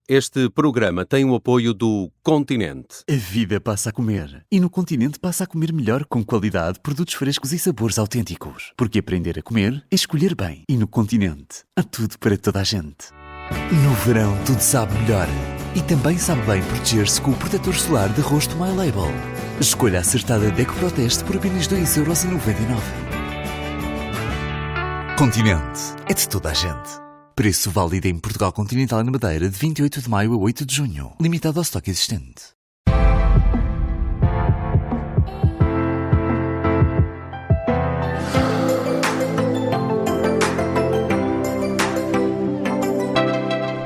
Este programa tem o apoio do Continente. A vida passa a comer. E no Continente passa a comer melhor, com qualidade, produtos frescos e sabores autênticos. Porque aprender a comer é escolher bem. E no Continente há tudo para toda a gente. No verão tudo sabe melhor. E também sabe bem proteger-se com o protetor solar de rosto My Label. Escolha a acertada Deco Proteste por apenas 2,99€. Continente é de toda a gente. Preço válido em Portugal Continental e na Madeira de 28 de maio a 8 de junho. Limitado ao estoque existente.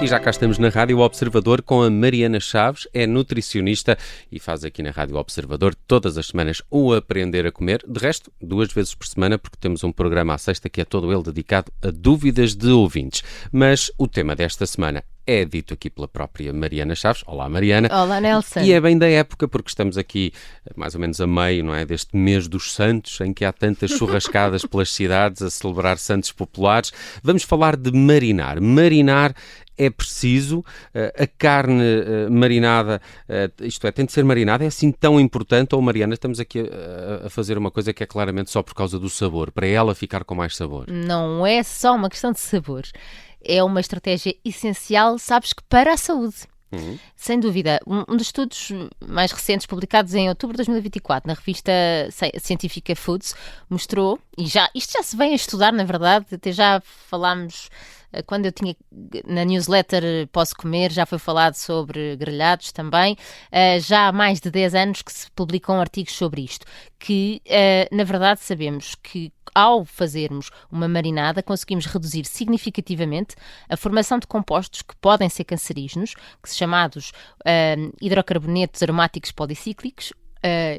E já cá estamos na Rádio Observador com a Mariana Chaves, é nutricionista e faz aqui na Rádio Observador todas as semanas o Aprender a Comer. De resto, 2 vezes por semana, porque temos um programa à sexta que é todo ele dedicado a dúvidas de ouvintes. Mas o tema desta semana é dito aqui pela própria Mariana Chaves. Olá, Mariana. Olá, Nelson. E é bem da época, porque estamos aqui mais ou menos a meio, não é, deste mês dos santos, em que há tantas churrascadas pelas cidades a celebrar santos populares. Vamos falar de marinar. Marinar é preciso, a carne marinada, isto é, tem de ser marinada, é assim tão importante? Ou, Mariana, estamos aqui a fazer uma coisa que é claramente só por causa do sabor, para ela ficar com mais sabor? Não é só uma questão de sabor. É uma estratégia essencial, sabes que para a saúde. Sem dúvida. Um dos estudos mais recentes, publicados em outubro de 2024, na revista científica Foods, mostrou, e isto já se vem a estudar, na verdade, até já falámos, quando eu tinha na newsletter Posso Comer, já foi falado sobre grelhados também, já há mais de 10 anos que se publicam artigos sobre isto, que na verdade sabemos que ao fazermos uma marinada conseguimos reduzir significativamente a formação de compostos que podem ser cancerígenos, que são chamados hidrocarbonetos aromáticos policíclicos.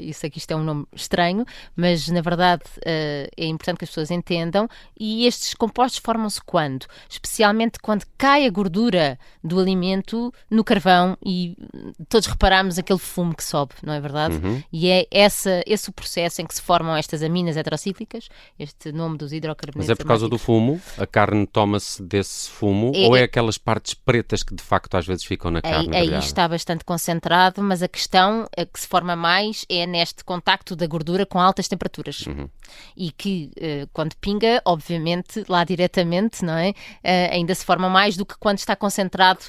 Eu sei que isto é um nome estranho, mas na verdade é importante que as pessoas entendam. E estes compostos formam-se quando? Especialmente quando cai a gordura do alimento no carvão e todos reparamos aquele fumo que sobe, não é verdade? E é esse o processo em que se formam estas aminas heterocíclicas, este nome dos hidrocarbonetos. Mas é por causa do fumo? A carne toma-se desse fumo? Ou é aquelas partes pretas que de facto às vezes ficam na carne? Aí está bastante concentrado, mas a questão que se forma mais é neste contacto da gordura com altas temperaturas. E que quando pinga, obviamente, lá diretamente, não é? Ainda se forma mais do que quando está concentrado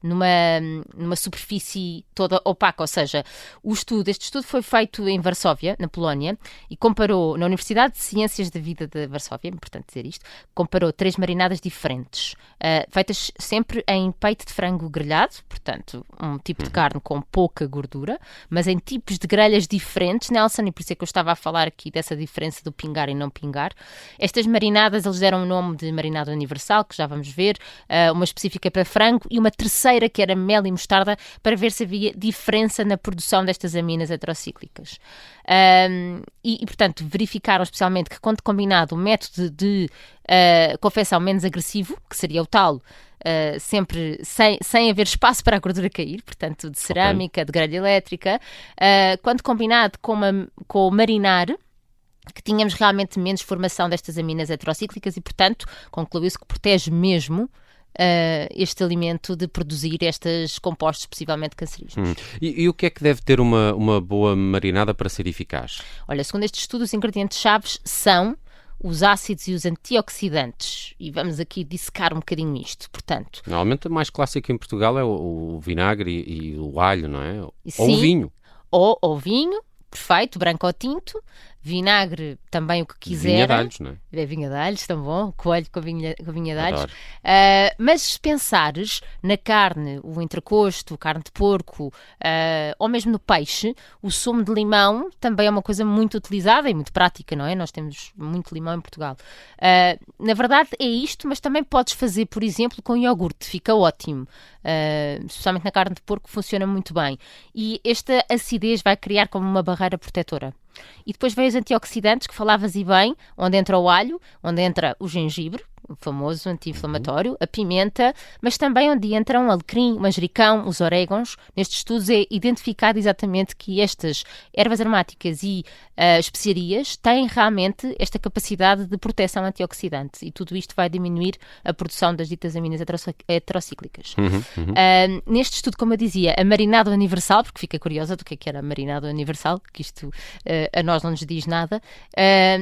numa superfície toda opaca. Ou seja, este estudo foi feito em Varsóvia, na Polónia, e comparou, na Universidade de Ciências da Vida de Varsóvia, é importante dizer isto, comparou 3 marinadas diferentes, feitas sempre em peito de frango grelhado, portanto, um tipo de carne com pouca gordura, mas em tipos de grelhas diferentes, Nelson, e por isso é que eu estava a falar aqui dessa diferença do pingar e não pingar. Estas marinadas, eles deram o nome de marinada universal, que já vamos ver, uma específica para frango e uma terceira que era mel e mostarda, para ver se havia diferença na produção destas aminas heterocíclicas. Portanto, verificaram especialmente que quando combinado o método de confecção menos agressivo, que seria o tal, sempre sem haver espaço para a gordura cair, portanto de cerâmica, de grelha elétrica, quando combinado com o marinar, que tínhamos realmente menos formação destas aminas heterocíclicas e, portanto, concluiu-se que protege mesmo este alimento de produzir estes compostos possivelmente cancerígenos. E o que é que deve ter uma boa marinada para ser eficaz? Olha, segundo este estudo, os ingredientes-chave são os ácidos e os antioxidantes. E vamos aqui dissecar um bocadinho isto, portanto. Normalmente o mais clássico em Portugal é o vinagre e o alho, não é? Sim, ou o vinho. Ou o vinho, perfeito, branco ou tinto. Vinagre, também o que quiser. Vinha de alhos, não é? Vinha de alhos, tão bom. Coelho com vinha de alhos. Adoro. Mas se pensares na carne, o entrecosto, carne de porco, ou mesmo no peixe, o sumo de limão também é uma coisa muito utilizada e muito prática, não é? Nós temos muito limão em Portugal. Na verdade é isto, mas também podes fazer, por exemplo, com iogurte. Fica ótimo. Especialmente na carne de porco, funciona muito bem. E esta acidez vai criar como uma barreira protetora. E depois vem os antioxidantes, que falavas e bem, onde entra o alho, onde entra o gengibre, o famoso anti-inflamatório, a pimenta, mas também onde entram o alecrim, o manjericão, os orégãos. Nestes estudos é identificado exatamente que estas ervas aromáticas e especiarias têm realmente esta capacidade de proteção antioxidante, e tudo isto vai diminuir a produção das ditas aminas heterocíclicas. Neste estudo, como eu dizia, a marinada universal, porque fica curiosa do que era a marinada universal, que isto a nós não nos diz nada,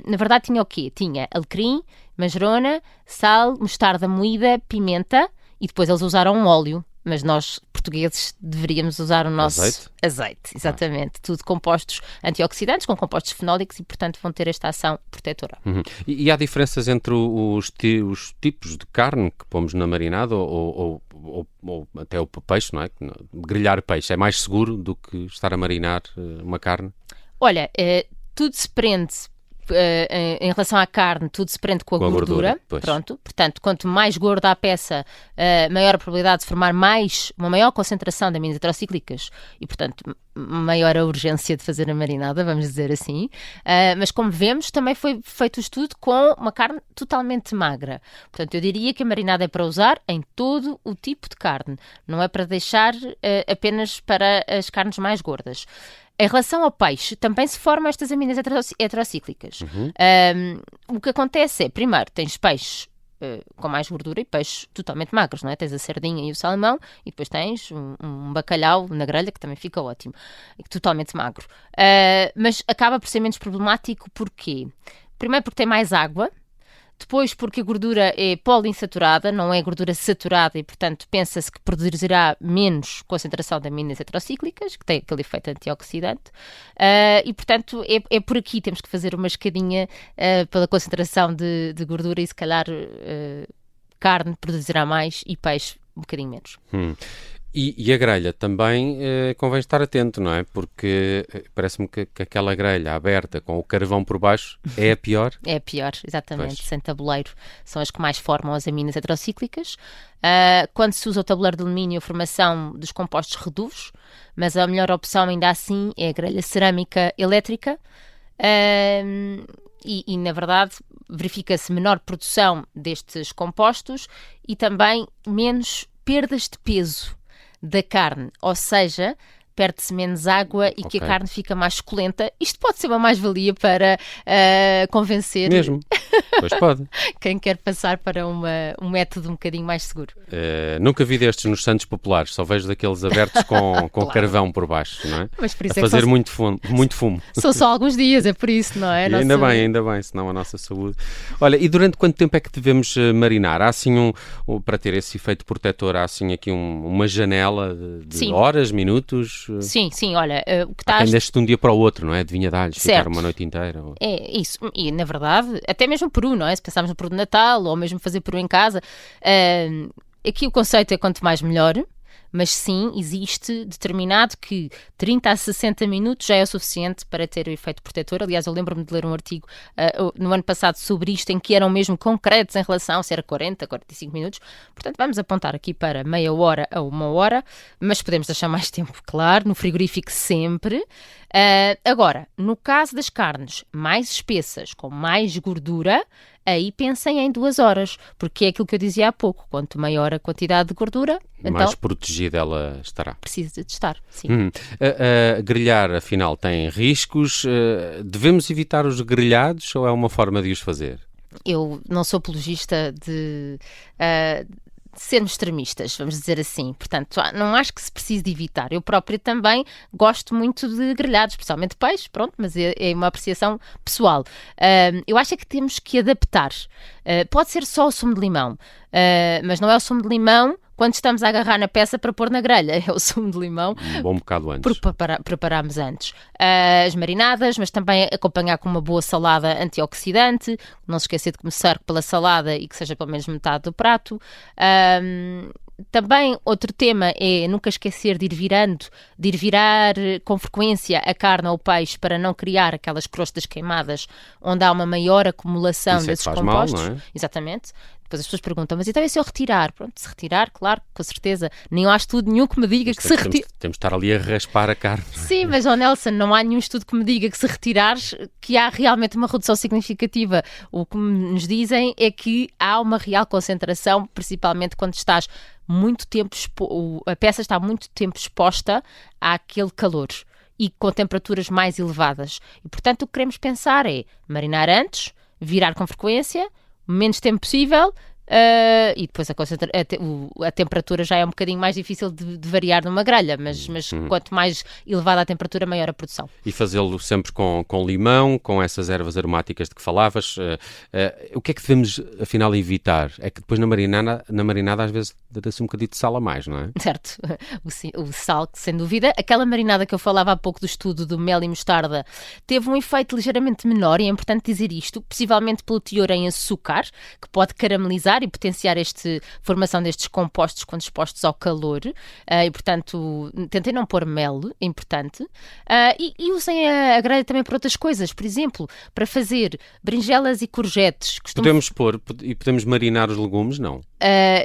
na verdade tinha o quê? Tinha alecrim, manjerona, sal, mostarda moída, pimenta, e depois eles usaram um óleo, mas nós, portugueses, deveríamos usar o nosso azeite, exatamente. Tudo compostos antioxidantes, com compostos fenólicos, e, portanto, vão ter esta ação protetora. E há diferenças entre os tipos de carne que pomos na marinada ou até o peixe, não é? Grelhar peixe é mais seguro do que estar a marinar uma carne? Olha, tudo se prende... em relação à carne, tudo se prende com a gordura. Pronto. Portanto, quanto mais gorda a peça, maior a probabilidade de formar uma maior concentração de aminas heterocíclicas e, portanto, maior a urgência de fazer a marinada, vamos dizer assim. Mas, como vemos, também foi feito o estudo com uma carne totalmente magra. Portanto, eu diria que a marinada é para usar em todo o tipo de carne. Não é para deixar apenas para as carnes mais gordas. Em relação ao peixe, também se formam estas aminas heterocíclicas. O que acontece é, primeiro, tens peixes com mais gordura e peixes totalmente magros, não é? Tens a sardinha e o salmão, e depois tens um bacalhau na grelha, que também fica ótimo, totalmente magro. Mas acaba por ser menos problemático, porquê? Primeiro porque tem mais água. Depois, porque a gordura é poliinsaturada, não é gordura saturada, e, portanto, pensa-se que produzirá menos concentração de aminas heterocíclicas, que tem aquele efeito antioxidante. E, portanto, é por aqui. Temos que fazer uma escadinha pela concentração de gordura, e, se calhar, carne produzirá mais e peixe um bocadinho menos. E a grelha também convém estar atento, não é? Porque parece-me que aquela grelha aberta com o carvão por baixo é a pior. É a pior, exatamente. Pois. Sem tabuleiro. São as que mais formam as aminas heterocíclicas. Quando se usa o tabuleiro de alumínio, a formação dos compostos reduz, mas a melhor opção ainda assim é a grelha cerâmica elétrica. E, na verdade, verifica-se menor produção destes compostos e também menos perdas de peso da carne, ou seja, perde-se menos água e que a carne fica mais suculenta. Isto pode ser uma mais-valia para convencer mesmo, pois pode. Quem quer passar para um método um bocadinho mais seguro. Nunca vi destes nos santos populares, só vejo daqueles abertos com Claro. Carvão por baixo, não é? Mas por isso a fazer muito fumo. São só alguns dias, é por isso, não é? E ainda bem, senão a nossa saúde. Olha, e durante quanto tempo é que devemos marinar? Há assim para ter esse efeito protetor, há assim aqui uma janela de horas, minutos? Sim, olha, o que Há estás... quem deixe de um dia para o outro, não é? Adivinha dar-lhes, ficar uma noite inteira. É isso, e na verdade, até mesmo peru, não é? Se pensarmos no peru de Natal, ou mesmo fazer peru em casa, aqui o conceito é quanto mais melhor, mas sim, existe determinado que 30 a 60 minutos já é o suficiente para ter o efeito protetor. Aliás, eu lembro-me de ler um artigo no ano passado sobre isto, em que eram mesmo concretos em relação se era 40, 45 minutos. Portanto, vamos apontar aqui para meia hora a 1 hora, mas podemos deixar mais tempo, claro, no frigorífico sempre. Agora, no caso das carnes mais espessas, com mais gordura, aí pensem em 2 horas, porque é aquilo que eu dizia há pouco, quanto maior a quantidade de gordura, mais então, protegida ela estará. Precisa de estar, sim. Grelhar, afinal, tem riscos. Devemos evitar os grelhados ou é uma forma de os fazer? Eu não sou apologista de sermos extremistas, vamos dizer assim. Portanto, não acho que se precise de evitar. Eu própria também gosto muito de grelhados, especialmente peixe, pronto, mas é uma apreciação pessoal. Eu acho que temos que adaptar. Pode ser só o sumo de limão, mas não é o sumo de limão quando estamos a agarrar na peça para pôr na grelha. É o sumo de limão. Um bom bocado antes. Prepararmos antes. As marinadas, mas também acompanhar com uma boa salada antioxidante. Não se esquecer de começar pela salada e que seja pelo menos metade do prato. Também outro tema é nunca esquecer de ir virar com frequência a carne ou o peixe para não criar aquelas crostas queimadas onde há uma maior acumulação desses compostos. Mal, não é? Exatamente. depois as pessoas perguntam, mas então e se eu retirar? Pronto, se retirar, claro, com certeza. Nem há estudo nenhum que me diga que se retira. Temos de estar ali a raspar a carne. Sim, mas, Nelson, não há nenhum estudo que me diga que se retirares que há realmente uma redução significativa. O que nos dizem é que há uma real concentração, principalmente quando estás muito tempo, a peça está muito tempo exposta àquele calor e com temperaturas mais elevadas. E, portanto, o que queremos pensar é marinar antes, virar com frequência, o menos tempo possível, e depois a temperatura já é um bocadinho mais difícil de variar numa grelha, mas quanto mais elevada a temperatura, maior a produção. E fazê-lo sempre com limão, com essas ervas aromáticas de que falavas. O que é que devemos, afinal, evitar? É que depois na marinada às vezes dá-se um bocadinho de sal a mais, não é? Certo, o sal, sem dúvida. Aquela marinada que eu falava há pouco do estudo do mel e mostarda teve um efeito ligeiramente menor, e é importante dizer isto, possivelmente pelo teor em açúcar, que pode caramelizar e potenciar a formação destes compostos quando expostos ao calor, e portanto tentem não pôr mel, é importante, e usem a grelha também para outras coisas, por exemplo, para fazer berinjelas e courgettes. Podemos pôr e podemos marinar os legumes, não?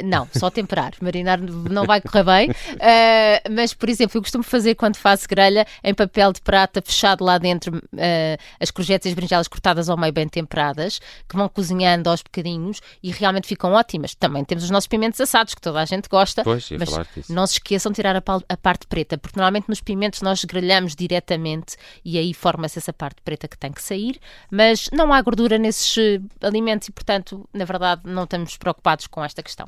Não, só temperar. Marinar não vai correr bem, mas, por exemplo, eu costumo fazer quando faço grelha em papel de prata fechado lá dentro, as courgettes e as berinjelas cortadas ao meio bem temperadas, que vão cozinhando aos bocadinhos e realmente ficam ótimas. Também temos os nossos pimentos assados, que toda a gente gosta, mas não se esqueçam de tirar a parte preta, porque normalmente nos pimentos nós grelhamos diretamente e aí forma-se essa parte preta que tem que sair, mas não há gordura nesses alimentos e, portanto, na verdade, não estamos preocupados com esta questão.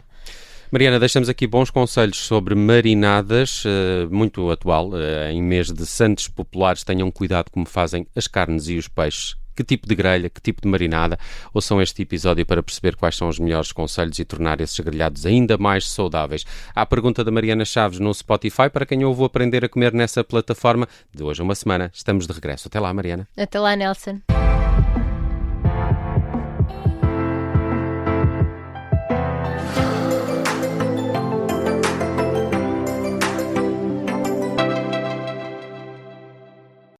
Mariana, deixamos aqui bons conselhos sobre marinadas, muito atual, em mês de Santos Populares. Tenham cuidado como fazem as carnes e os peixes. Que tipo de grelha, que tipo de marinada? Ouçam este episódio para perceber quais são os melhores conselhos e tornar esses grelhados ainda mais saudáveis. Há a pergunta da Mariana Chaves no Spotify para quem ouve aprender a comer nessa plataforma. De hoje a uma semana estamos de regresso. Até lá, Mariana. Até lá, Nelson.